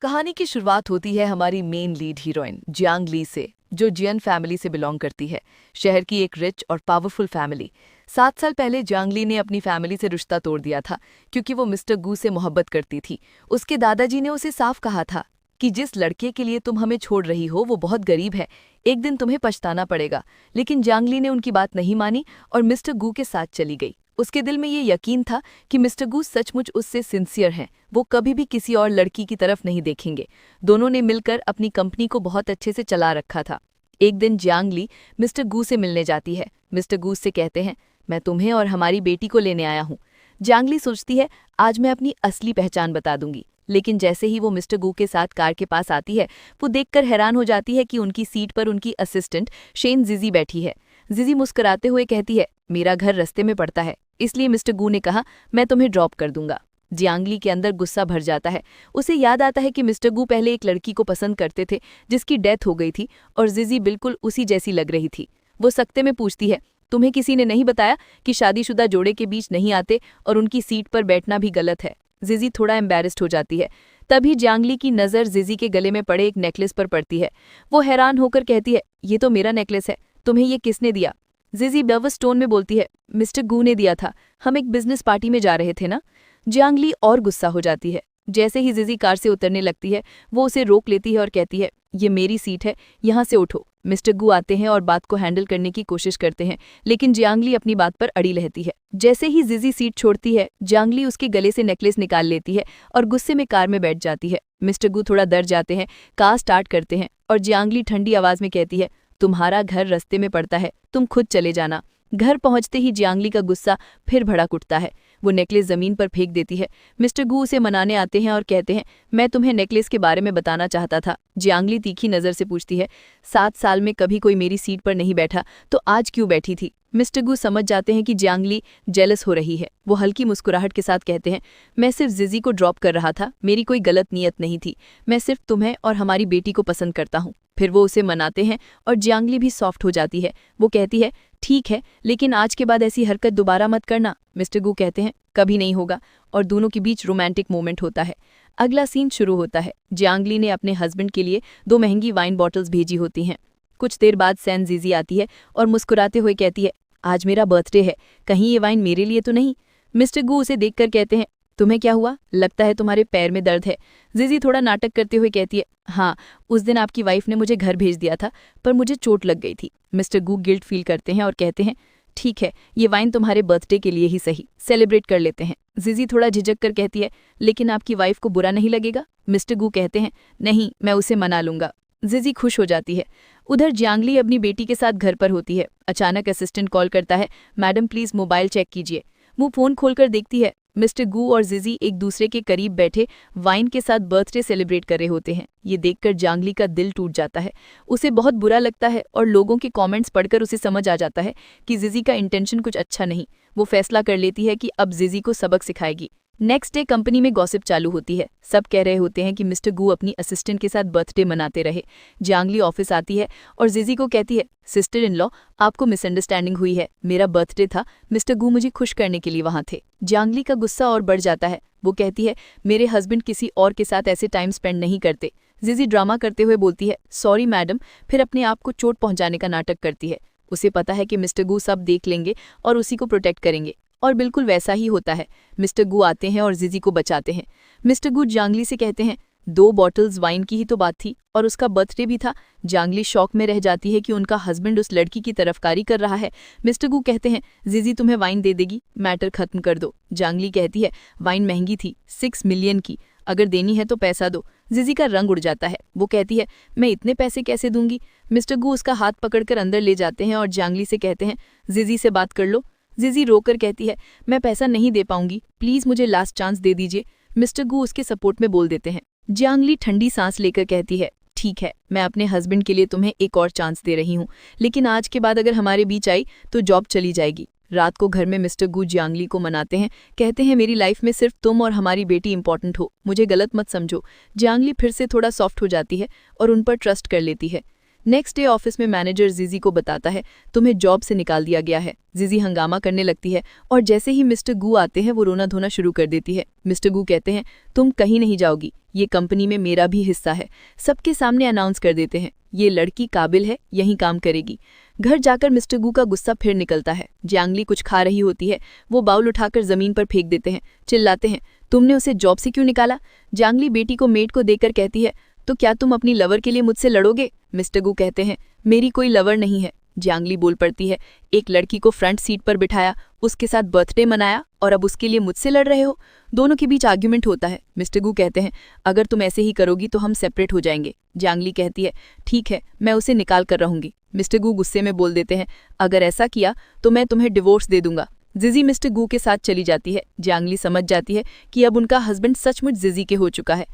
कहानी की शुरुआत होती है हमारी मेन लीड हीरोइन जियांग ली से, जो जियन फैमिली से बिलोंग करती है। शहर की एक रिच और पावरफुल फैमिली। 7 साल पहले जियांग ली ने अपनी फैमिली से रिश्ता तोड़ दिया था, क्योंकि वो मिस्टर गू से मोहब्बत करती थी। उसके दादाजी ने उसे साफ कहा था कि जिस लड़के के लिए तुम हमें छोड़ रही हो वो बहुत गरीब है, एक दिन तुम्हें पछताना पड़ेगा। लेकिन जियांग ली ने उनकी बात नहीं मानी और मिस्टर गू के साथ चली गई। उसके दिल में ये यकीन था कि मिस्टर गू सचमुच उससे सिंसियर हैं, वो कभी भी किसी और लड़की की तरफ नहीं देखेंगे। दोनों ने मिलकर अपनी कंपनी को बहुत अच्छे से चला रखा था। एक दिन जियांग ली मिस्टर गू से मिलने जाती है। मिस्टर गू से कहते हैं, मैं तुम्हें और हमारी बेटी को लेने आया हूँ। जियांग ली सोचती है, आज मैं अपनी असली पहचान बता दूंगी। लेकिन जैसे ही वो मिस्टर गू के साथ कार के पास आती है, वो देखकर हैरान हो जाती है कि उनकी सीट पर उनकी असिस्टेंट शेन जिजी बैठी है। जिजी मुस्कुराते हुए कहती है, मेरा घर रास्ते में पड़ता है, इसलिए मिस्टर गू ने कहा मैं तुम्हें ड्रॉप कर दूंगा। जियांग ली के अंदर गुस्सा भर जाता है। उसे याद आता है कि मिस्टर गू पहले एक लड़की को पसंद करते थे जिसकी डेथ हो गई थी और जिजी बिल्कुल उसी जैसी लग रही थी। वो सख्ते में पूछती है, तुम्हें किसी ने नहीं बताया कि शादीशुदा जोड़े के बीच नहीं आते और उनकी सीट पर बैठना भी गलत है। जिजी थोड़ा एम्बैरेस्ड हो जाती है। तभी जियांग ली की नज़र जिजी के गले में पड़े एक नेकलेस पर पड़ती है। वो हैरान होकर कहती है, ये तो मेरा नेकलेस है, तुम्हें ये किसने दिया? जिजी नर्वस टोन में बोलती है, मिस्टर गू ने दिया था, हम एक बिजनेस पार्टी में जा रहे थे ना। जियांग ली और गुस्सा हो जाती है। जैसे ही जिजी कार से उतरने लगती है, वो उसे रोक लेती है और कहती है, ये मेरी सीट है, यहाँ से उठो। मिस्टर गू आते हैं और बात को हैंडल करने की कोशिश करते हैं, लेकिन जियांग ली अपनी बात पर अड़ी रहती है। जैसे ही जिजी सीट छोड़ती है, जियांग ली उसके गले से नेकलेस निकाल लेती है और गुस्से में कार में बैठ जाती है। मिस्टर गू थोड़ा डर जाते हैं, कार स्टार्ट करते हैं और जियांग ली ठंडी आवाज में कहती है, तुम्हारा घर रास्ते में पड़ता है, तुम खुद चले जाना। घर पहुंचते ही जियांग ली का गुस्सा फिर भड़क उठता है। वो नेकलेस जमीन पर फेंक देती है। मिस्टर गू उसे मनाने आते हैं और कहते हैं, मैं तुम्हें नेकलेस के बारे में बताना चाहता था। जियांग ली तीखी नज़र से पूछती है, 7 साल में कभी कोई मेरी सीट पर नहीं बैठा, तो आज क्यों बैठी थी? मिस्टर गू समझ जाते हैं कि जियांग ली जेलस हो रही है। वो हल्की मुस्कुराहट के साथ कहते हैं, मैं सिर्फ जिजी को ड्रॉप कर रहा था, मेरी कोई गलत नीयत नहीं थी, मैं सिर्फ तुम्हें और हमारी बेटी को पसंद करता हूँ। फिर वो उसे मनाते हैं और जियांग ली भी सॉफ्ट हो जाती है। वो कहती है, ठीक है, लेकिन आज के बाद ऐसी हरकत दोबारा मत करना। मिस्टर गू कहते हैं, कभी नहीं होगा, और दोनों के बीच रोमांटिक मोमेंट होता है। अगला सीन शुरू होता है। जियांग ली ने अपने हस्बैंड के लिए 2 महंगी वाइन बॉटल्स भेजी होती हैं। कुछ देर बाद सैन जीजी आती है और मुस्कुराते हुए कहती है, आज मेरा बर्थडे है, कहीं ये वाइन मेरे लिए तो नहीं? मिस्टर गू उसे देखकर कहते हैं, तुम्हें क्या हुआ? लगता है तुम्हारे पैर में दर्द है। जीजी थोड़ा नाटक करते हुए कहती है, हाँ, उस दिन आपकी वाइफ ने मुझे घर भेज दिया था, पर मुझे चोट लग गई थी। मिस्टर गू गिल्ट फील करते हैं और कहते हैं, ठीक है, ये वाइन तुम्हारे बर्थडे के लिए ही सही, सेलिब्रेट कर लेते हैं। जीजी थोड़ा झिझक कर कहती है, लेकिन आपकी वाइफ को बुरा नहीं लगेगा? मिस्टर गू कहते हैं, नहीं, मैं उसे मना लूंगा। जीजी खुश हो जाती है। उधर जियांग ली अपनी बेटी के साथ घर पर होती है। अचानक असिस्टेंट कॉल करता है, मैडम प्लीज मोबाइल चेक कीजिए। वो फोन खोलकर देखती है, मिस्टर गू और जिजी एक दूसरे के करीब बैठे वाइन के साथ बर्थडे सेलिब्रेट कर रहे होते हैं। ये देखकर जियांग ली का दिल टूट जाता है। उसे बहुत बुरा लगता है और लोगों के कमेंट्स पढ़कर उसे समझ आ जाता है कि जिजी का इंटेंशन कुछ अच्छा नहीं। वो फैसला कर लेती है कि अब जिजी को सबक सिखाएगी। नेक्स्ट डे कंपनी में गॉसिप चालू होती है। सब कह रहे होते हैं कि मिस्टर गू अपनी असिस्टेंट के साथ बर्थडे मनाते रहे। जियांग ली ऑफिस आती है और जिजी को कहती है, सिस्टर इन लॉ, आपको मिसअंडरस्टैंडिंग हुई है, मेरा बर्थडे था, मिस्टर गू मुझे खुश करने के लिए वहां थे। जियांग ली का गुस्सा और बढ़ जाता है। वो कहती है, मेरे हस्बैंड किसी और के साथ ऐसे टाइम स्पेंड नहीं करते। जिजी ड्रामा करते हुए बोलती है, सॉरी मैडम, फिर अपने आप को चोट पहुंचाने का नाटक करती है। उसे पता है कि मिस्टर गू सब देख लेंगे और उसी को प्रोटेक्ट करेंगे, और बिल्कुल वैसा ही होता है। मिस्टर गू आते हैं और जिजी को बचाते हैं। मिस्टर गू जियांग ली से कहते हैं, 2 बॉटल्स वाइन की ही तो बात थी और उसका बर्थडे भी था। जियांग ली शॉक में रह जाती है कि उनका हस्बैंड उस लड़की की तरफकारी कर रहा है। मिस्टर गू कहते हैं, जिजी तुम्हें वाइन दे देगी, मैटर खत्म कर दो। जियांग ली कहती है, वाइन महंगी थी, 6 मिलियन की, अगर देनी है तो पैसा दो। जिजी का रंग उड़ जाता है। वो कहती है, मैं इतने पैसे कैसे दूंगी? मिस्टर गू उसका हाथ पकड़कर अंदर ले जाते हैं और जियांग ली से कहते हैं, जिजी से बात कर लो। जिजी रोकर कहती है, मैं पैसा नहीं दे पाऊंगी, प्लीज मुझे लास्ट चांस दे दीजिए। मिस्टर गू उसके सपोर्ट में बोल देते हैं। जियांग ली ठंडी सांस लेकर कहती है, ठीक है, मैं अपने हस्बैंड के लिए तुम्हें एक और चांस दे रही हूँ, लेकिन आज के बाद अगर हमारे बीच आई तो जॉब चली जाएगी। रात को घर में मिस्टर गू जियांग ली को मनाते हैं, कहते हैं, मेरी लाइफ में सिर्फ तुम और हमारी बेटी इंपॉर्टेंट हो, मुझे गलत मत समझो। जियांग ली फिर से थोड़ा सॉफ्ट हो जाती है और उन पर ट्रस्ट कर लेती है। नेक्स्ट डे ऑफिस में मैनेजर जीजी को बताता है तुम्हें जॉब से निकाल दिया गया है। जीजी हंगामा करने लगती है और जैसे ही मिस्टर गू आते हैं वो रोना धोना शुरू कर देती है। मिस्टर गू कहते हैं तुम कहीं नहीं जाओगी, ये कंपनी में मेरा भी हिस्सा है। सबके सामने अनाउंस कर देते हैं ये लड़की काबिल है, यहीं काम करेगी। घर जाकर मिस्टर गू का गुस्सा फिर निकलता है। जियांगली कुछ खा रही होती है, वो बाउल उठाकर जमीन पर फेंक देते हैं, चिल्लाते हैं तुमने उसे जॉब से क्यों निकाला। जियांगली बेटी को मेड को देकर कहती है तो क्या तुम अपनी लवर के लिए मुझसे लड़ोगे। मिस्टर गू कहते हैं मेरी कोई लवर नहीं है। जियांगली बोल पड़ती है एक लड़की को फ्रंट सीट पर बिठाया, उसके साथ बर्थडे मनाया और अब उसके लिए मुझसे लड़ रहे हो। दोनों के बीच आर्ग्यूमेंट होता है। मिस्टर गू कहते हैं अगर तुम ऐसे ही करोगी तो हम सेपरेट हो जाएंगे। जियांगली कहती है ठीक है, मैं उसे निकाल कर रहूंगी। मिस्टर गू गुस्से में बोल देते हैं अगर ऐसा किया तो मैं तुम्हें डिवोर्स दे दूंगा। जिजी मिस्टर गू के साथ चली जाती है। जियांगली समझ जाती है कि अब उनका हस्बैंड सचमुच जिजी के हो चुका है।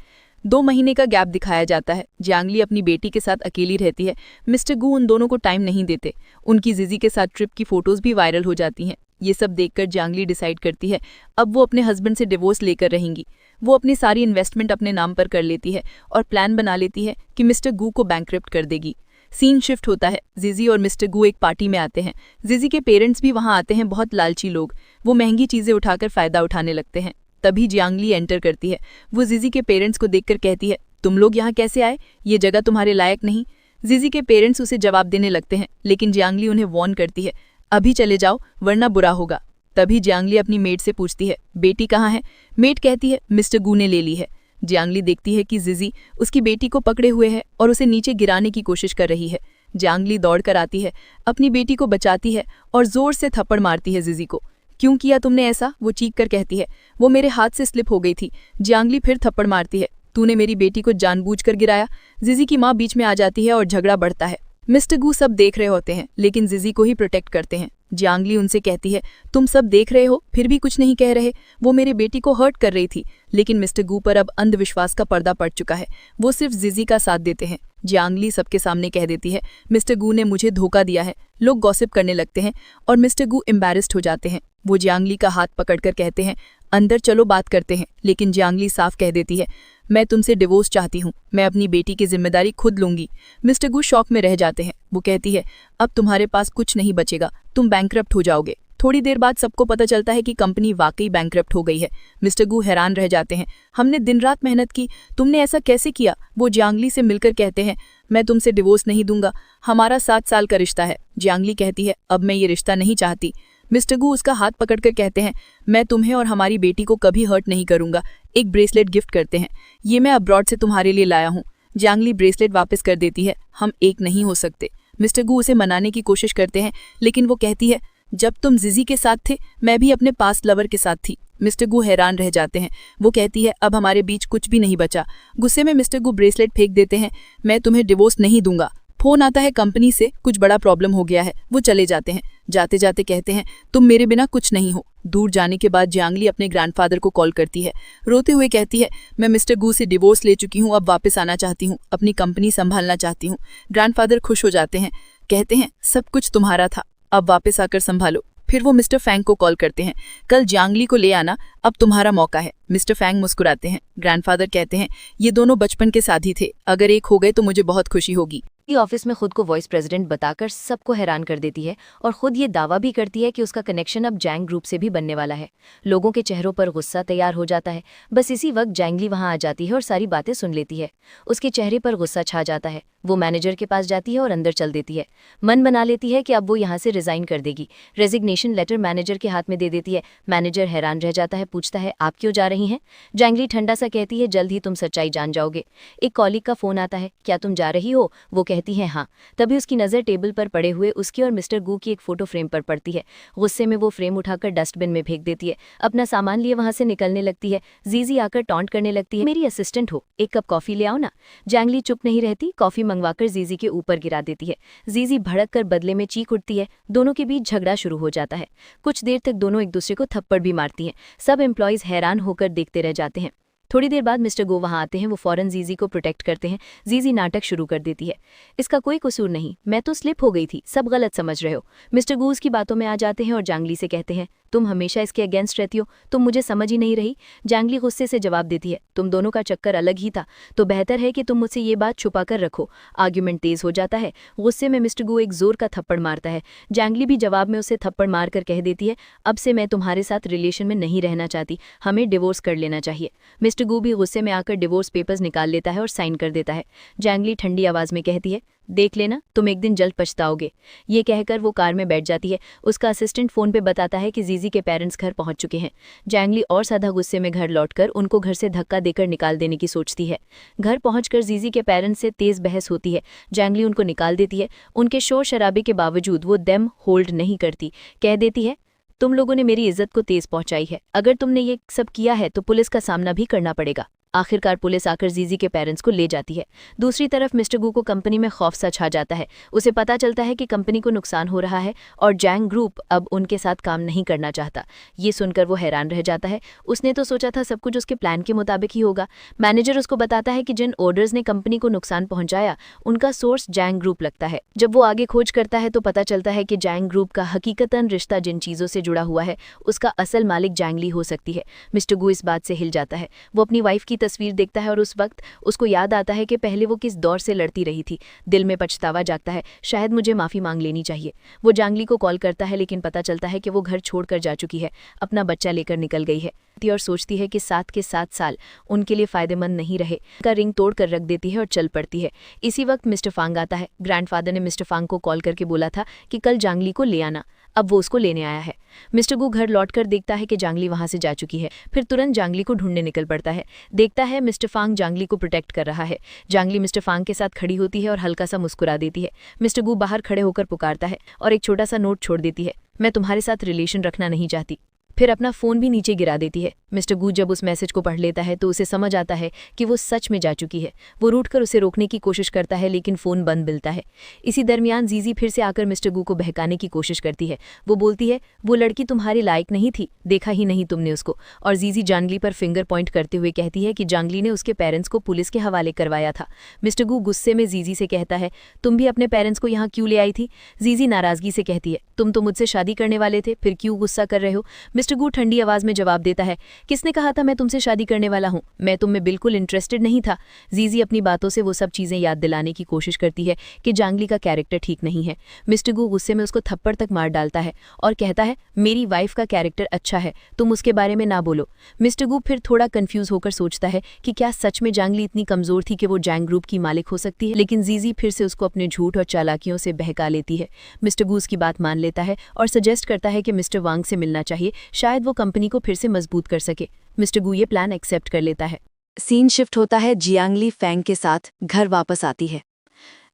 2 महीने का गैप दिखाया जाता है। जियांगली अपनी बेटी के साथ अकेली रहती है। मिस्टर गू उन दोनों को टाइम नहीं देते। उनकी जिजी के साथ ट्रिप की फोटोज भी वायरल हो जाती हैं। ये सब देखकर जियांगली डिसाइड करती है अब वो अपने हस्बैंड से डिवोर्स लेकर रहेंगी। वो अपनी सारी इन्वेस्टमेंट अपने नाम पर कर लेती है और प्लान बना लेती है कि मिस्टर गू को बैंकरप्ट कर देगी। सीन शिफ्ट होता है। जिजी और मिस्टर गू एक पार्टी में आते हैं। जिजी के पेरेंट्स भी वहां आते हैं, बहुत लालची लोग। वो महंगी चीजें उठाकर फायदा उठाने लगते हैं। तभी जियांगली एंटर करती है। वो जिजी के पेरेंट्स को देखकर कहती है तुम लोग यहाँ कैसे आए, ये जगह तुम्हारे लायक नहीं। जिजी के पेरेंट्स उसे जवाब देने लगते हैं लेकिन जियांगली उन्हें वार्न करती है अभी चले जाओ वरना बुरा होगा। तभी जियांगली अपनी मेड से पूछती है बेटी कहाँ है। मेड कहती है मिस्टर गू ने ले ली है। जियांगली देखती है कि जिजी उसकी बेटी को पकड़े हुए है और उसे नीचे गिराने की कोशिश कर रही है। जियांगली दौड़कर आती है, अपनी बेटी को बचाती है और जोर से थप्पड़ मारती है जिजी को। क्यों किया तुमने ऐसा, वो चीख कर कहती है वो मेरे हाथ से स्लिप हो गई थी। जियांगली फिर थप्पड़ मारती है तूने मेरी बेटी को जानबूझकर गिराया। जिजी की माँ बीच में आ जाती है और झगड़ा बढ़ता है। मिस्टर गू सब देख रहे होते हैं लेकिन जिजी को ही प्रोटेक्ट करते हैं। जियांगली उनसे कहती है तुम सब देख रहे हो फिर भी कुछ नहीं कह रहे, वो मेरे बेटी को हर्ट कर रही थी। लेकिन मिस्टर गू पर अब अंधविश्वास का पर्दा पड़ चुका है, वो सिर्फ जिजी का साथ देते हैं। जियांगली सबके सामने कह देती है मिस्टर गू ने मुझे धोखा दिया है। लोग गॉसिप करने लगते हैं और मिस्टर गू एम्बैरेस्ड हो जाते हैं। वो जियांगली का हाथ पकड़कर कहते हैं अंदर चलो बात करते हैं। लेकिन जियांगली साफ कह देती है मैं तुमसे डिवोर्स चाहती हूँ, मैं अपनी बेटी की जिम्मेदारी खुद लूंगी। मिस्टर गू शॉक में रह जाते हैं। वो कहती है अब तुम्हारे पास कुछ नहीं बचेगा, तुम बैंकरप्ट हो जाओगे। थोड़ी देर बाद सबको पता चलता है कि कंपनी वाकई बैंकरप्ट हो गई है। मिस्टर गू हैरान रह जाते हैं हमने दिन रात मेहनत की, तुमने ऐसा कैसे किया। वो जियांगली से मिलकर कहते हैं मैं तुमसे डिवोर्स नहीं दूंगा, हमारा 7 साल का रिश्ता है। जियांगली कहती है अब मैं ये रिश्ता नहीं चाहती। मिस्टर गू उसका हाथ पकड़कर कहते हैं मैं तुम्हें और हमारी बेटी को कभी हर्ट नहीं करूंगा। एक ब्रेसलेट गिफ्ट करते हैं, ये मैं अब्रॉड से तुम्हारे लिए लाया हूँ। जियांगली ब्रेसलेट वापस कर देती है हम एक नहीं हो सकते। मिस्टर गू उसे मनाने की कोशिश करते हैं लेकिन वो कहती है जब तुम जिजी के साथ थे मैं भी अपने पास्ट लवर के साथ थी। मिस्टर गू हैरान रह जाते हैं। वो कहती है अब हमारे बीच कुछ भी नहीं बचा। गुस्से में मिस्टर गू ब्रेसलेट फेंक देते हैं मैं तुम्हें डिवोर्स नहीं दूंगा। फोन आता है कंपनी से, कुछ बड़ा प्रॉब्लम हो गया है। वो चले जाते हैं। जाते जाते कहते हैं तुम मेरे बिना कुछ नहीं हो। दूर जाने के बाद जियांगली अपने ग्रैंडफादर को कॉल करती है। रोते हुए कहती है मैं मिस्टर गू से डिवोर्स ले चुकी हूँ, अब वापस आना चाहती हूँ, अपनी कंपनी संभालना चाहती हूँ। ग्रैंडफादर खुश हो जाते हैं, कहते हैं सब कुछ तुम्हारा था, अब वापस आकर संभालो। फिर वो मिस्टर फैंग को कॉल करते हैं कल जियांगली को ले आना, अब तुम्हारा मौका है। मिस्टर फैंग मुस्कुराते हैं। ग्रैंडफादर कहते हैं ये दोनों बचपन के साथी थे, अगर एक हो गए तो मुझे बहुत खुशी होगी। ऑफिस में खुद को वाइस प्रेसिडेंट बताकर सबको हैरान कर देती है और खुद ये दावा भी करती है कि उसका कनेक्शन अब जैंग ग्रुप से भी बनने वाला है। लोगों के चेहरों पर गुस्सा तैयार हो जाता है। बस इसी वक्त जैंगली वहां आ जाती है और सारी बातें सुन लेती है। उसके चेहरे पर गुस्सा छा जाता है। वो मैनेजर के पास जाती है और अंदर चल देती है। मन बना लेती है कि अब वो यहाँ से रिजाइन कर देगी। रेजिग्नेशन लेटर मैनेजर के हाथ में दे देती है। मैनेजर हैरान रह जाता है, पूछता है आप क्यों जा रही हैं। जैंगली ठंडा सा कहती है जल्द ही तुम सच्चाई जान जाओगे। एक कॉलीग का फोन आता है, क्या तुम जा रही हो। वो कहती है हाँ। तभी उसकी नज़र टेबल पर पड़े हुए उसकी और मिस्टर गू की एक फोटो फ्रेम पर पड़ती है। गुस्से में वो फ्रेम उठाकर डस्टबिन में फेंक देती है। अपना सामान लिए वहां से निकलने लगती है। जीजी आकर टॉन्ट करने लगती है मेरी असिस्टेंट हो, एक कप कॉफी ले आओ ना। जैंगली चुप नहीं रहती, कॉफी मंगवाकर जीजी के ऊपर गिरा देती है। जीजी भड़क कर बदले में चीख उठती है। दोनों के बीच झगड़ा शुरू हो जाता है। कुछ देर तक दोनों एक दूसरे को थप्पड़ भी मारती हैं। सब एम्प्लॉयज हैरान होकर देखते रह जाते हैं। थोड़ी देर बाद मिस्टर गो वहां आते हैं। वो फौरन जीजी को प्रोटेक्ट करते हैं। जीजी नाटक शुरू कर देती है, इसका कोई कसूर नहीं, मैं तो स्लिप हो गई थी, सब गलत समझ रहे हो। मिस्टर गू उसकी बातों में आ जाते हैं और जैंगली से कहते हैं तुम हमेशा इसके अगेंस्ट रहती हो, तुम मुझे समझ ही नहीं रही। जैंगली गुस्से से जवाब देती है, तुम दोनों का चक्कर अलग ही था, तो बेहतर है कि तुम मुझसे ये बात छुपा कर रखो। आर्ग्यूमेंट तेज हो जाता है। गुस्से में मिस्टर गू एक जोर का थप्पड़ मारता है। जैंगली भी जवाब में उसे थप्पड़ मारकर कह देती है, अब से मैं तुम्हारे साथ रिलेशन में नहीं रहना चाहती, हमें डिवोर्स कर लेना चाहिए। मिस्टर गू भी गुस्से में आकर डिवोर्स पेपर्स निकाल लेता है और साइन कर देता है। जैंगली ठंडी आवाज में कहती है, देख लेना, तुम एक दिन जल्द पछताओगे। ये कहकर वो कार में बैठ जाती है। उसका असिस्टेंट फोन पे बताता है कि जीजी के पेरेंट्स घर पहुंच चुके हैं। जैंगली और ज्यादा गुस्से में घर लौटकर उनको घर से धक्का देकर निकाल देने की सोचती है। घर पहुंचकर जीजी के पेरेंट्स से तेज बहस होती है। जैंगली उनको निकाल देती है। उनके शोर शराबे के बावजूद वो देम होल्ड नहीं करती। कह देती है, तुम लोगों ने मेरी इज्जत को तेज पहुंचाई है, अगर तुमने ये सब किया है तो पुलिस का सामना भी करना पड़ेगा। आखिरकार पुलिस आकर जीजी के पेरेंट्स को ले जाती है। दूसरी तरफ मिस्टर गू को कंपनी में खौफ सा छा जाता है। उसे पता चलता है कि कंपनी को नुकसान हो रहा है और जैंग ग्रुप अब उनके साथ काम नहीं करना चाहता। ये सुनकर वो हैरान रह जाता है। उसने तो सोचा था सब कुछ उसके प्लान के मुताबिक ही होगा। मैनेजर उसको बताता है कि जिन ऑर्डर्स ने कंपनी को नुकसान पहुंचाया उनका सोर्स जैंग ग्रुप लगता है। जब वो आगे खोज करता है तो पता चलता है कि जैंग ग्रुप का हकीकतन रिश्ता जिन चीज़ों से जुड़ा हुआ है उसका असल मालिक जैंगली हो सकती है। मिस्टर गू इस बात से हिल जाता है। वो अपनी वाइफ की तस्वीर देखता है और उस वक्त उसको याद आता है कि पहले वो किस दौर से लड़ती रही थी। दिल में पछतावा जागता है, शायद मुझे माफ़ी मांग लेनी चाहिए। वो जैंगली को कॉल करता है लेकिन पता चलता है कि वो घर छोड़कर जा चुकी है, अपना बच्चा लेकर निकल गई है और सोचती है कि 7 के 7 साल उनके लिए फ़ायदेमंद नहीं रहे। का रिंग तोड़ कर रख देती है और चल पड़ती है। इसी वक्त मिस्टर फांग आता है। ग्रैंडफादर ने मिस्टर फांग को कॉल करके बोला था कि कल जैंगली को ले आना। अब वो उसको लेने आया है। मिस्टर गू घर लौटकर देखता है कि जैंगली वहां से जा चुकी है। फिर तुरंत जैंगली को ढूंढने निकल पड़ता है। देखता है मिस्टर फांग जैंगली को प्रोटेक्ट कर रहा है। जैंगली मिस्टर फांग के साथ खड़ी होती है और हल्का सा मुस्कुरा देती है। मिस्टर गू बाहर खड़े होकर पुकारता है और एक छोटा सा नोट छोड़ देती है, मैं तुम्हारे साथ रिलेशन रखना नहीं चाहती। फिर अपना फ़ोन भी नीचे गिरा देती है। मिस्टर गू जब उस मैसेज को पढ़ लेता है तो उसे समझ आता है कि वो सच में जा चुकी है। वो रूठकर उसे रोकने की कोशिश करता है लेकिन फ़ोन बंद मिलता है। इसी दरमियान जीजी फिर से आकर मिस्टर गू को बहकाने की कोशिश करती है। वो बोलती है, वो लड़की तुम्हारे लायक नहीं थी, देखा ही नहीं तुमने उसको। और जीजी जैंगली पर फिंगर पॉइंट करते हुए कहती है कि जैंगली ने उसके पेरेंट्स को पुलिस के हवाले करवाया था। मिस्टर गू गुस्से में जीजी से कहता है, तुम भी अपने पेरेंट्स को यहाँ क्यों ले आई थी? जीजी नाराज़गी से कहती है, तुम तो मुझसे शादी करने वाले थे, फिर क्यों गुस्सा कर रहे हो? मिस्टर गू ठंडी आवाज़ में जवाब देता है, किसने कहा था मैं तुमसे शादी करने वाला हूं? मैं तुम में बिल्कुल इंटरेस्टेड नहीं था। जीजी अपनी बातों से वो सब चीजें याद दिलाने की कोशिश करती है कि जैंगली का कैरेक्टर ठीक नहीं है। मिस्टर गू गुस्से में उसको थप्पड़ तक मार डालता है और कहता है, मेरी वाइफ का कैरेक्टर अच्छा है, तुम उसके बारे में ना बोलो। मिस्टर गू फिर थोड़ा कंफ्यूज होकर सोचता है कि क्या सच में जैंगली इतनी कमजोर थी कि वो जैंग ग्रुप की मालिक हो सकती है, लेकिन जीजी फिर से उसको अपने झूठ और चालाकियों से बहका लेती है। मिस्टर गू उसकी बात मान लेता है और सजेस्ट करता है कि मिस्टर वांग से मिलना चाहिए, शायद वो कंपनी को फिर से मजबूत कर सके। मिस्टर गू ये प्लान एक्सेप्ट कर लेता है। सीन शिफ्ट होता है। जियांगली फैंग के साथ घर वापस आती है।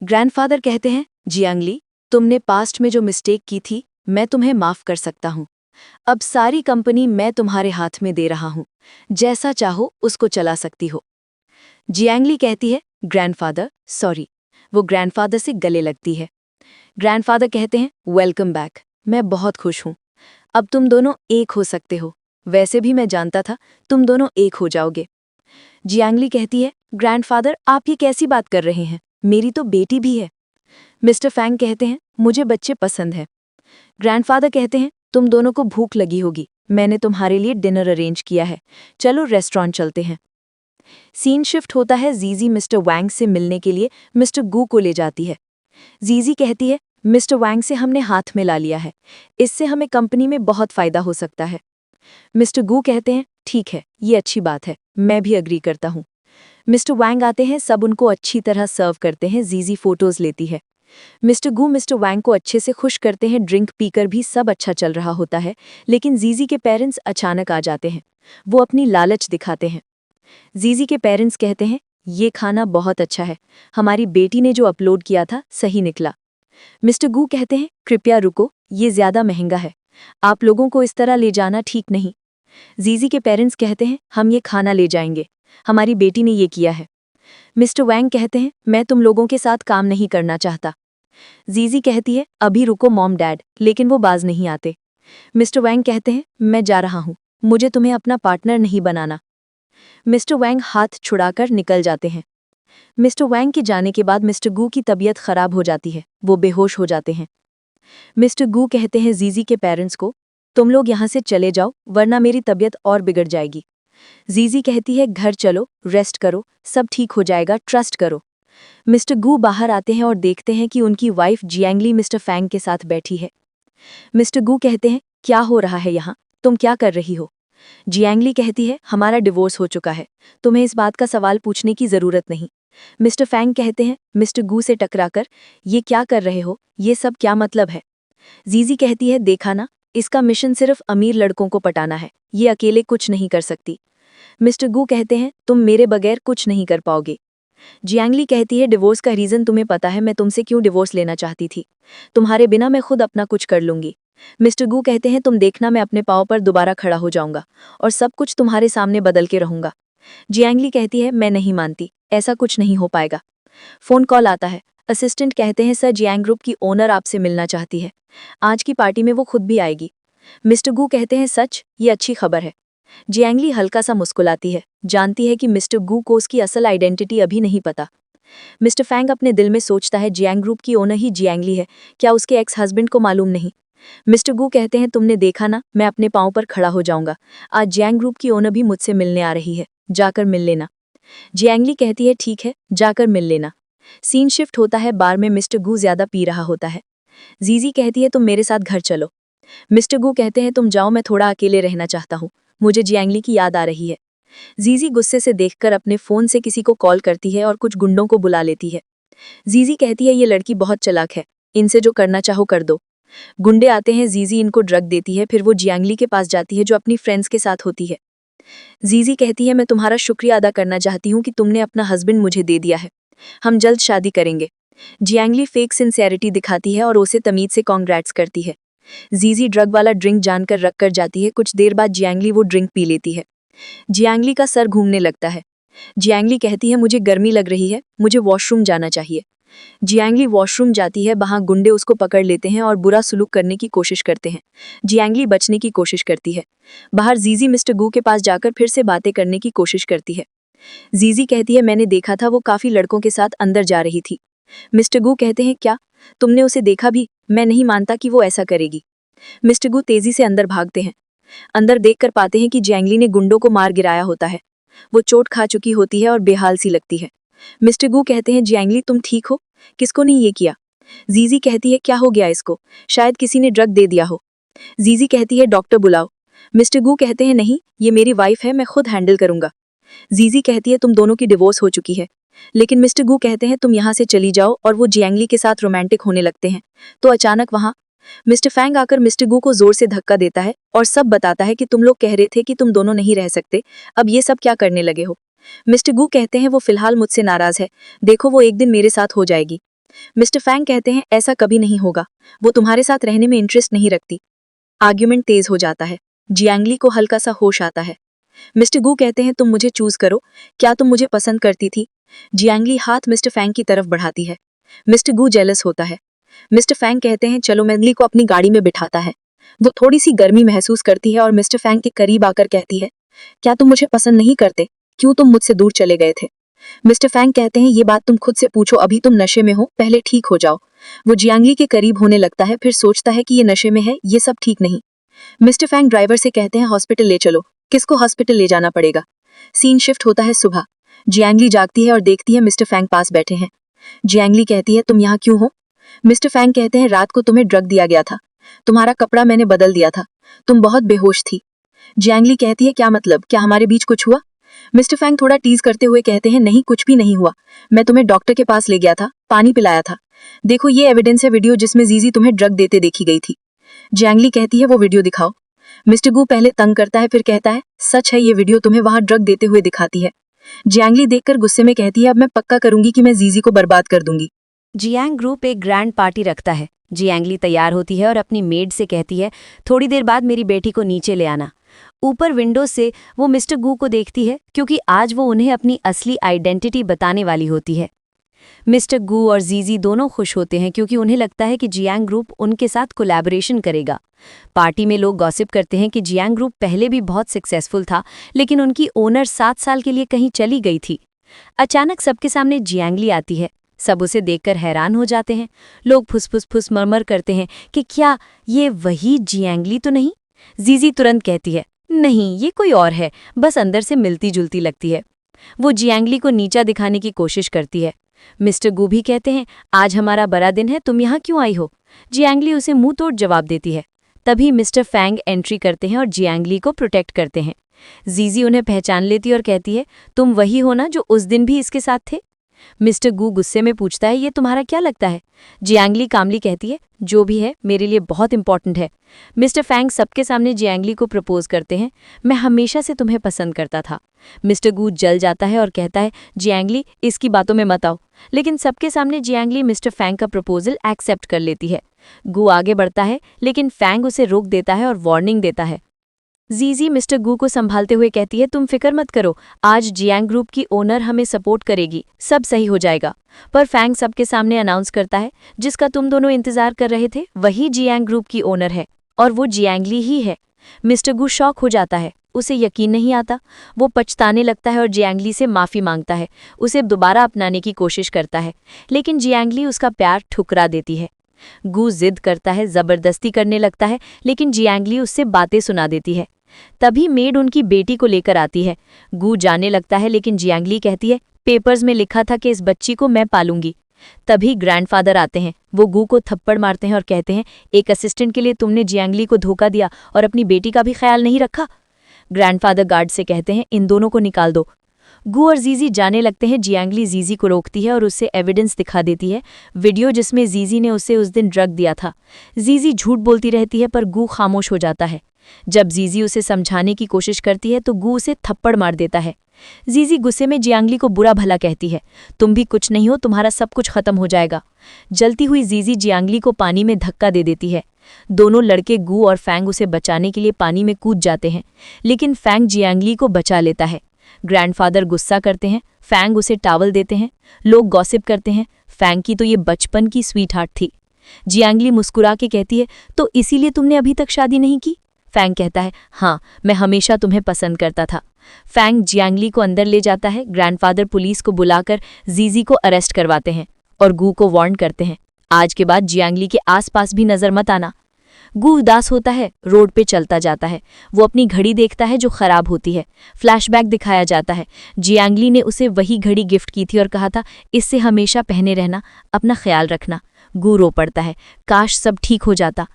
ग्रैंडफादर कहते हैं, जियांगली, तुमने पास्ट में जो मिस्टेक की थी मैं तुम्हें माफ कर सकता हूँ। अब सारी कंपनी मैं तुम्हारे हाथ में दे रहा हूँ, जैसा चाहो उसको चला सकती हो। जियांगली कहती है, ग्रैंडफादर सॉरी। वो ग्रैंडफादर से गले लगती है। ग्रैंडफादर कहते हैं, वेलकम बैक, मैं बहुत खुश हूँ। अब तुम दोनों एक हो सकते हो, वैसे भी मैं जानता था तुम दोनों एक हो जाओगे। जियांगली कहती है, ग्रैंडफादर आप ये कैसी बात कर रहे हैं, मेरी तो बेटी भी है। मिस्टर फैंग कहते हैं, मुझे बच्चे पसंद है। ग्रैंडफादर कहते हैं, तुम दोनों को भूख लगी होगी, मैंने तुम्हारे लिए डिनर अरेंज किया है, चलो रेस्टोरेंट चलते हैं। सीन शिफ्ट होता है। जीजी मिस्टर वैंग से मिलने के लिए मिस्टर गू को ले जाती है। जीजी कहती है, मिस्टर वैंग से हमने हाथ मिला लिया है, इससे हमें कंपनी में बहुत फायदा हो सकता है। मिस्टर गू कहते हैं, ठीक है, ये अच्छी बात है, मैं भी अग्री करता हूँ। मिस्टर वैंग आते हैं, सब उनको अच्छी तरह सर्व करते हैं। जीजी फोटोज लेती है। मिस्टर गू मिस्टर वैंग को अच्छे से खुश करते हैं। ड्रिंक पीकर भी सब अच्छा चल रहा होता है, लेकिन जीजी के पेरेंट्स अचानक आ जाते हैं। वो अपनी लालच दिखाते हैं। जीजी के पेरेंट्स कहते हैं, ये खाना बहुत अच्छा है, हमारी बेटी ने जो अपलोड किया था सही निकला। मिस्टर गू कहते हैं, कृपया रुको, ये ज्यादा महंगा है, आप लोगों को इस तरह ले जाना ठीक नहीं। जीजी के पेरेंट्स कहते हैं, हम ये खाना ले जाएंगे, हमारी बेटी ने ये किया है। मिस्टर वैंग कहते हैं, मैं तुम लोगों के साथ काम नहीं करना चाहता। जीजी कहती है, अभी रुको मॉम डैड, लेकिन वो बाज नहीं आते। मिस्टर वैंग कहते हैं, मैं जा रहा हूँ, मुझे तुम्हें अपना पार्टनर नहीं बनाना। मिस्टर वैंग हाथ छुड़ाकर निकल जाते हैं। मिस्टर वैंग के जाने के बाद मिस्टर गू की तबीयत खराब हो जाती है, वो बेहोश हो जाते हैं। मिस्टर गू कहते हैं जीजी के पेरेंट्स को, तुम लोग यहाँ से चले जाओ वरना मेरी तबीयत और बिगड़ जाएगी। जीजी कहती है घर चलो, रेस्ट करो, सब ठीक हो जाएगा, ट्रस्ट करो। मिस्टर गू बाहर आते हैं और देखते हैं कि उनकी वाइफ जियांगली मिस्टर फैंग के साथ बैठी है। मिस्टर गू कहते हैं क्या हो रहा है यहाँ, तुम क्या कर रही हो? जियांगली कहती है हमारा डिवोर्स हो चुका है, तुम्हें इस बात का सवाल पूछने की जरूरत नहीं। मिस्टर फैंग कहते हैं मिस्टर गू से टकराकर ये क्या कर रहे हो, ये सब क्या मतलब है? जीजी कहती है देखा ना, इसका मिशन सिर्फ अमीर लड़कों को पटाना है, ये अकेले कुछ नहीं कर सकती। मिस्टर गू कहते हैं तुम मेरे बगैर कुछ नहीं कर पाओगे। जियांगली कहती है डिवोर्स का रीजन तुम्हें पता है, मैं तुमसे क्यों डिवोर्स लेना चाहती थी, तुम्हारे बिना मैं खुद अपना कुछ कर लूंगी। मिस्टर गू कहते हैं तुम देखना मैं अपने पाँव पर दोबारा खड़ा हो जाऊंगा और सब कुछ तुम्हारे सामने बदल के रहूंगा। जियांगली कहती है मैं नहीं मानती, ऐसा कुछ नहीं हो पाएगा। फोन कॉल आता है, असिस्टेंट कहते हैं सर जियांग ग्रुप की ओनर आपसे मिलना चाहती है, आज की पार्टी में वो खुद भी आएगी। मिस्टर गू कहते हैं सच, ये अच्छी खबर है। जियांगली हल्का सा मुस्कुराती है, जानती है कि मिस्टर गू को उसकी असल आइडेंटिटी अभी नहीं पता। मिस्टर फैंग अपने दिल में सोचता है जियांग ग्रुप की ओनर ही जियांगली है, क्या उसके एक्स हस्बैंड को मालूम नहीं? मिस्टर गू कहते हैं तुमने देखा ना, मैं अपने पाँव पर खड़ा हो जाऊंगा, आज जियांग ग्रुप की ओनर भी मुझसे मिलने आ रही है, जाकर मिल लेना। जियांगली कहती है ठीक है, जाकर मिल लेना। सीन शिफ्ट होता है, बार में मिस्टर गू ज्यादा पी रहा होता है। जीजी कहती है तुम मेरे साथ घर चलो। मिस्टर गू कहते हैं तुम जाओ, मैं थोड़ा अकेले रहना चाहता हूँ, मुझे जियांगली की याद आ रही है। जीजी गुस्से से देखकर अपने फोन से किसी को कॉल करती है और कुछ गुंडों को बुला लेती है। जीजी कहती है ये लड़की बहुत चालाक है, इनसे जो करना चाहो कर दो। गुंडे आते हैं, जीजी इनको ड्रग देती है, फिर वो जियांगली के पास जाती है जो अपनी फ्रेंड्स के साथ होती है। जीजी कहती है मैं तुम्हारा शुक्रिया अदा करना चाहती हूँ कि तुमने अपना हस्बैंड मुझे दे दिया है, हम जल्द शादी करेंगे। जियांगली फेक सिंसेरिटी दिखाती है और उसे तमीज से कॉन्ग्रेट्स करती है। जीजी ड्रग वाला ड्रिंक जानकर रख कर जाती है, कुछ देर बाद जियांगली वो ड्रिंक पी लेती है। जियांगली का सर घूमने लगता है। जियांगली कहती है मुझे गर्मी लग रही है, मुझे वॉशरूम जाना चाहिए। जियांगली वॉशरूम जाती है, वहां गुंडे उसको पकड़ लेते हैं और बुरा सुलूक करने की कोशिश करते हैं। जियांगली बचने की कोशिश करती है। बाहर जीजी मिस्टर गू के पास जाकर फिर से बातें करने की कोशिश करती है। जीजी कहती है मैंने देखा था, वो काफी लड़कों के साथ अंदर जा रही थी। मिस्टर गू कहते हैं क्या तुमने उसे देखा भी? मैं नहीं मानता कि वो ऐसा करेगी। मिस्टर गू तेजी से अंदर भागते हैं। अंदर देखकर पाते हैं कि जियांगली ने गुंडों को मार गिराया होता है। वो चोट खा चुकी होती है और बेहाल सी लगती है। मिस्टर गू कहते हैं जियांगली तुम ठीक हो, किसको नहीं ये किया? जीजी कहती है क्या हो गया इसको, शायद किसी ने ड्रग दे दिया हो। जीजी कहती है डॉक्टर बुलाओ। मिस्टर गू कहते हैं नहीं, ये मेरी वाइफ है, मैं खुद हैंडल करूंगा। जीजी कहती है तुम दोनों की डिवोर्स हो चुकी है। लेकिन मिस्टर गू कहते हैं तुम यहाँ से चली जाओ और वो जियांगली के साथ रोमांटिक होने लगते हैं। तो अचानक वहां मिस्टर फैंग आकर मिस्टर गू को जोर से धक्का देता है और सब बताता है कि तुम लोग कह रहे थे कि तुम दोनों नहीं रह सकते, अब ये सब क्या करने लगे हो? मिस्टर गू कहते हैं वो फिलहाल मुझसे नाराज है, देखो वो एक दिन मेरे साथ हो जाएगी। मिस्टर फैंग कहते हैं ऐसा कभी नहीं होगा, वो तुम्हारे साथ रहने में इंटरेस्ट नहीं रखती। आर्ग्यूमेंट तेज हो जाता है। जियांगली को हल्का सा होश आता है। मिस्टर गू कहते हैं तुम मुझे चूज करो, क्या तुम मुझे पसंद करती थी? जियांगली हाथ मिस्टर फैंग की तरफ बढ़ाती है। मिस्टर गू जेलस होता है। मिस्टर फैंग कहते हैं चलो, मैंगली को अपनी गाड़ी में बिठाता है। वो थोड़ी सी गर्मी महसूस करती है और मिस्टर फैंग के करीब आकर कहती है क्या तुम मुझे पसंद नहीं करते, क्यों तुम मुझसे दूर चले गए थे? मिस्टर फैंग कहते हैं ये बात तुम खुद से पूछो, अभी तुम नशे में हो, पहले ठीक हो जाओ। वो जियांगली के करीब होने लगता है, फिर सोचता है कि ये नशे में है, ये सब ठीक नहीं। मिस्टर फैंग ड्राइवर से कहते हैं हॉस्पिटल ले चलो। किसको हॉस्पिटल ले जाना पड़ेगा? सीन शिफ्ट होता है सुबह। जियांगली जागती है और देखती है मिस्टर फैंग पास बैठे हैं। जियांगली कहती है तुम यहाँ क्यों हो? मिस्टर फैंग कहते हैं रात को तुम्हें ड्रग दिया गया था, तुम्हारा कपड़ा मैंने बदल दिया था, तुम बहुत बेहोश थी। जियांगली कहती है क्या मतलब, क्या हमारे बीच कुछ हुआ? मिस्टर फैंग थोड़ा टीज करते हुए कहते हैं नहीं, कुछ भी नहीं हुआ, मैं तुम्हें डॉक्टर के पास ले गया था, पानी पिलाया था, देखो ये एविडेंस है वीडियो जिसमें जीजी तुम्हें ड्रग देते देखी गई थी। जियांगली कहती है वो वीडियो दिखाओ। मिस्टर गू पहले तंग करता है, फिर कहता है सच है, ये वीडियो तुम्हें वहां ड्रग देते हुए दिखाती है। जियांगली देखकर गुस्से में कहती है अब मैं पक्का करूंगी कि मैं जीजी को बर्बाद कर दूंगी। जियांग ग्रुप एक ग्रैंड पार्टी रखता है। जियांगली तैयार होती है और अपनी मेड से कहती है थोड़ी देर बाद मेरी बेटी को नीचे ले आना। ऊपर विंडो से वो मिस्टर गू को देखती है क्योंकि आज वो उन्हें अपनी असली आइडेंटिटी बताने वाली होती है। मिस्टर गू और जीजी दोनों खुश होते हैं क्योंकि उन्हें लगता है कि जियांग ग्रुप उनके साथ कोलैबोरेशन करेगा। पार्टी में लोग गॉसिप करते हैं कि जियांग ग्रुप पहले भी बहुत सक्सेसफुल था, लेकिन उनकी ओनर 7 साल के लिए कहीं चली गई थी। अचानक सबके सामने जियांगली आती है। सब उसे देखकर हैरान हो जाते हैं। लोग फुस फुस फुस मरमर करते हैं कि क्या ये वही जियांगली तो नहीं जीजी तुरंत कहती है, नहीं ये कोई और है, बस अंदर से मिलती जुलती लगती है। वो जियांगली को नीचा दिखाने की कोशिश करती है। मिस्टर गू भी कहते हैं, आज हमारा बड़ा दिन है, तुम यहाँ क्यों आई हो? जियांगली उसे मुंह तोड़ जवाब देती है। तभी मिस्टर फैंग एंट्री करते हैं और जियांगली को प्रोटेक्ट करते हैं। जीजी उन्हें पहचान लेती और कहती है, तुम वही हो ना जो उस दिन भी इसके साथ थे? मिस्टर गू गुस्से में पूछता है, ये तुम्हारा क्या लगता है? जियांगली कामली कहती है, जो भी है मेरे लिए बहुत इंपॉर्टेंट है। मिस्टर फैंग सबके सामने जियांगली को प्रपोज करते हैं, मैं हमेशा से तुम्हें पसंद करता था। मिस्टर गू जल जाता है और कहता है, जियांगली इसकी बातों में मत आओ। लेकिन सबके सामने जियांगली मिस्टर फैंग का प्रपोजल एक्सेप्ट कर लेती है। गू आगे बढ़ता है लेकिन फैंग उसे रोक देता है और वार्निंग देता है। जीजी मिस्टर गू को संभालते हुए कहती है, तुम फिक्र मत करो, आज जियांग ग्रुप की ओनर हमें सपोर्ट करेगी, सब सही हो जाएगा। पर फैंग सबके सामने अनाउंस करता है, जिसका तुम दोनों इंतजार कर रहे थे वही जियांग ग्रुप की ओनर है और वो जियांगली ही है। मिस्टर गू शॉक हो जाता है, उसे यकीन नहीं आता। वो पछताने लगता है और जियांगली से माफ़ी मांगता है, उसे दोबारा अपनाने की कोशिश करता है, लेकिन जियांगली उसका प्यार ठुकरा देती है। गू जिद करता है, जबरदस्ती करने लगता है, लेकिन जियांगली उससे बातें सुना देती है। तभी मेड उनकी बेटी को लेकर आती है। गू जाने लगता है लेकिन जियांगली कहती है, पेपर्स में लिखा था कि इस बच्ची को मैं पालूंगी। तभी ग्रैंडफादर आते हैं, वो गू को थप्पड़ मारते हैं और कहते हैं, एक असिस्टेंट के लिए तुमने जियांगली को धोखा दिया और अपनी बेटी का भी ख्याल नहीं रखा। ग्रैंडफादर गार्ड से कहते हैं, इन दोनों को निकाल दो। गू और जीजी जाने लगते हैं। जियांगली जीजी को रोकती है और उससे एविडेंस दिखा देती है, वीडियो जिसमें जीजी ने उसे उस दिन ड्रग दिया था। जीजी झूठ बोलती रहती है पर गू खामोश हो जाता है। जब जीजी उसे समझाने की कोशिश करती है तो गू उसे थप्पड़ मार देता है। जीजी गुस्से में जियांगली को बुरा भला कहती है, तुम भी कुछ नहीं हो, तुम्हारा सब कुछ खत्म हो जाएगा। जलती हुई जीजी जियांगली को पानी में धक्का दे देती है। दोनों लड़के गू और फैंग उसे बचाने के लिए पानी में कूद जाते हैं, लेकिन फैंग जियांगली को बचा लेता है। ग्रैंडफादर गुस्सा करते हैं, फैंग उसे टावल देते हैं। लोग गॉसिप करते हैं, फैंग की तो ये बचपन की स्वीट हार्ट थी। जियांगली मुस्कुरा के कहती है, तो इसीलिए तुमने अभी तक शादी नहीं की? फैंग कहता है, हाँ, मैं हमेशा तुम्हें पसंद करता था। फैंग जियांगली को अंदर ले जाता है। ग्रैंडफादर पुलिस को बुलाकर जीजी को अरेस्ट करवाते हैं और गू को वार्न करते हैं, आज के बाद जियांगली के आसपास भी नजर मत आना। गू उदास होता है, रोड पे चलता जाता है। वो अपनी घड़ी देखता है जो खराब होती है। फ्लैशबैक दिखाया जाता है, जियांगली ने उसे वही घड़ी गिफ्ट की थी और कहा था, इससे हमेशा पहने रहना, अपना ख्याल रखना। गू रो पड़ता है, काश सब ठीक हो जाता,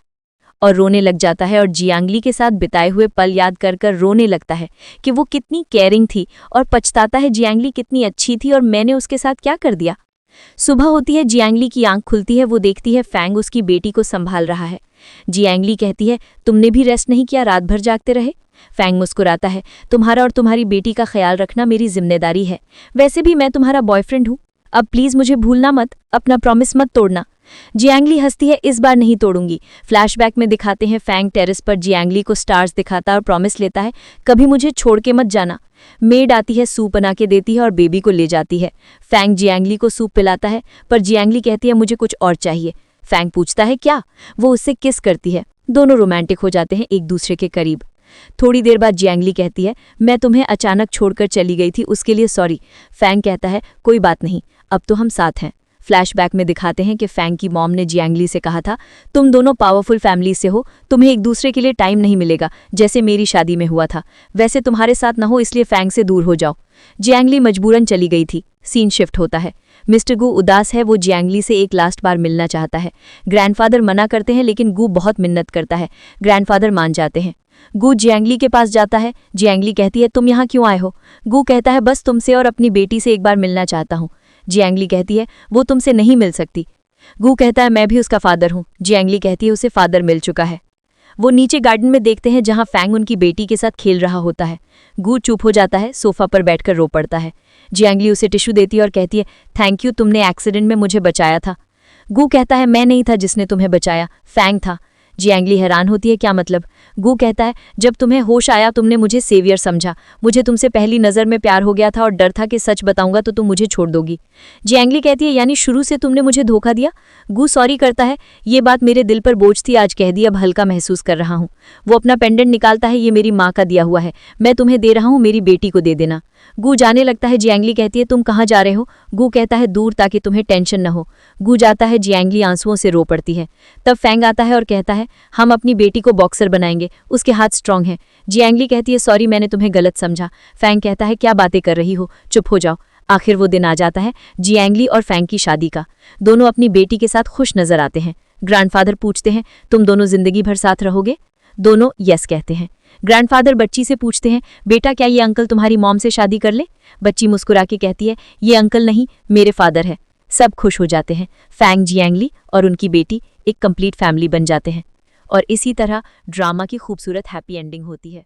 और रोने लग जाता है और जियांगली के साथ बिताए हुए पल याद कर कर रोने लगता है कि वो कितनी केयरिंग थी, और पछताता है जियांगली कितनी अच्छी थी और मैंने उसके साथ क्या कर दिया। सुबह होती है, जियांगली की आंख खुलती है, वो देखती है फैंग उसकी बेटी को संभाल रहा है। जियांगली कहती है, तुमने भी रेस्ट नहीं किया, रात भर जागते रहे? फैंग मुस्कुराता है, तुम्हारा और तुम्हारी बेटी का ख्याल रखना मेरी जिम्मेदारी है, वैसे भी मैं तुम्हारा बॉयफ्रेंड हूँ, अब प्लीज मुझे भूलना मत, अपना प्रॉमिस मत तोड़ना। जियांगली हंसती है, इस बार नहीं तोड़ूंगी। फ्लैशबैक में दिखाते हैं फैंग टेरेस पर जियांगली को स्टार्स दिखाता और प्रॉमिस लेता है, कभी मुझे छोड़ के मत जाना। मेड आती है, सूप बना के देती है और बेबी को ले जाती है। फैंग जियांगली को सूप पिलाता है पर जियांगली कहती है, मुझे कुछ और चाहिए। फैंग पूछता है, क्या? वो उससे किस करती है। दोनों रोमांटिक हो जाते हैं एक दूसरे के करीब। थोड़ी देर बाद जियांगली कहती है, मैं तुम्हें अचानक छोड़कर चली गई थी, उसके लिए सॉरी। फैंग कहता है, कोई बात नहीं, अब तो हम साथ हैं। फ्लैशबैक में दिखाते हैं कि फैंग की मॉम ने जियांगली से कहा था, तुम दोनों पावरफुल फैमिली से हो, तुम्हें एक दूसरे के लिए टाइम नहीं मिलेगा, जैसे मेरी शादी में हुआ था, वैसे तुम्हारे साथ न हो, इसलिए फैंग से दूर हो जाओ। जियांगली मजबूरन चली गई थी। सीन शिफ्ट होता है। मिस्टर गू उदास है, वो जियांगली से एक लास्ट बार मिलना चाहता है। ग्रैंडफादर मना करते हैं लेकिन गू बहुत मिन्नत करता है। ग्रैंडफादर मान जाते हैं। गू जियांगली के पास जाता है। जियांगली कहती है, तुम यहाँ क्यों आए हो? गू कहता है, बस तुमसे और अपनी बेटी से एक बार मिलना चाहता हूँ। जियांगली कहती है, वो तुमसे नहीं मिल सकती। गू कहता है, मैं भी उसका फादर हूँ। जियांगली कहती है, उसे फादर मिल चुका है। वो नीचे गार्डन में देखते हैं जहां फैंग उनकी बेटी के साथ खेल रहा होता है। गू चुप हो जाता है, सोफा पर बैठकर रो पड़ता है। जियांगली उसे टिश्यू देती है और कहती है, थैंक यू, तुमने एक्सीडेंट में मुझे बचाया था। गू कहता है, मैं नहीं था जिसने तुम्हें बचाया, फैंग था। जियांगली हैरान होती है, क्या मतलब? गू कहता है, जब तुम्हें होश आया तुमने मुझे सेवियर समझा, मुझे तुमसे पहली नज़र में प्यार हो गया था और डर था कि सच बताऊंगा तो तुम मुझे छोड़ दोगी। जियांगली कहती है, यानी शुरू से तुमने मुझे धोखा दिया? गू सॉरी करता है, ये बात मेरे दिल पर बोझ थी, आज कह दी, अब हल्का महसूस कर रहा हूँ। वो अपना पेंडेंट निकालता है, ये मेरी माँ का दिया हुआ है, मैं तुम्हें दे रहा हूँ, मेरी बेटी को दे देना। गू जाने लगता है। जियांगली कहती है तुम कहाँ जा रहे हो? गू कहता है दूर, ताकि तुम्हें टेंशन न हो। गू जाता है, जियांगली आंसुओं से रो पड़ती है। तब फैंग आता है और कहता है हम अपनी बेटी को बॉक्सर बनाएंगे, उसके हाथ स्ट्रांग हैं। जियांगली कहती है सॉरी, मैंने तुम्हें गलत समझा। फैंग कहता है क्या बातें कर रही हो, चुप हो जाओ। आखिर वो दिन आ जाता है जियांगली और फैंग की शादी का। दोनों अपनी बेटी के साथ खुश नजर आते हैं। ग्रैंडफादर पूछते हैं तुम दोनों जिंदगी भर साथ रहोगे? दोनों यस कहते हैं। ग्रैंडफादर बच्ची से पूछते हैं बेटा क्या ये अंकल तुम्हारी मॉम से शादी कर ले? बच्ची मुस्कुरा के कहती है ये अंकल नहीं, मेरे फादर है। सब खुश हो जाते हैं। फैंग, जियांगली और उनकी बेटी एक कंप्लीट फैमिली बन जाते हैं। और इसी तरह ड्रामा की खूबसूरत हैप्पी एंडिंग होती है।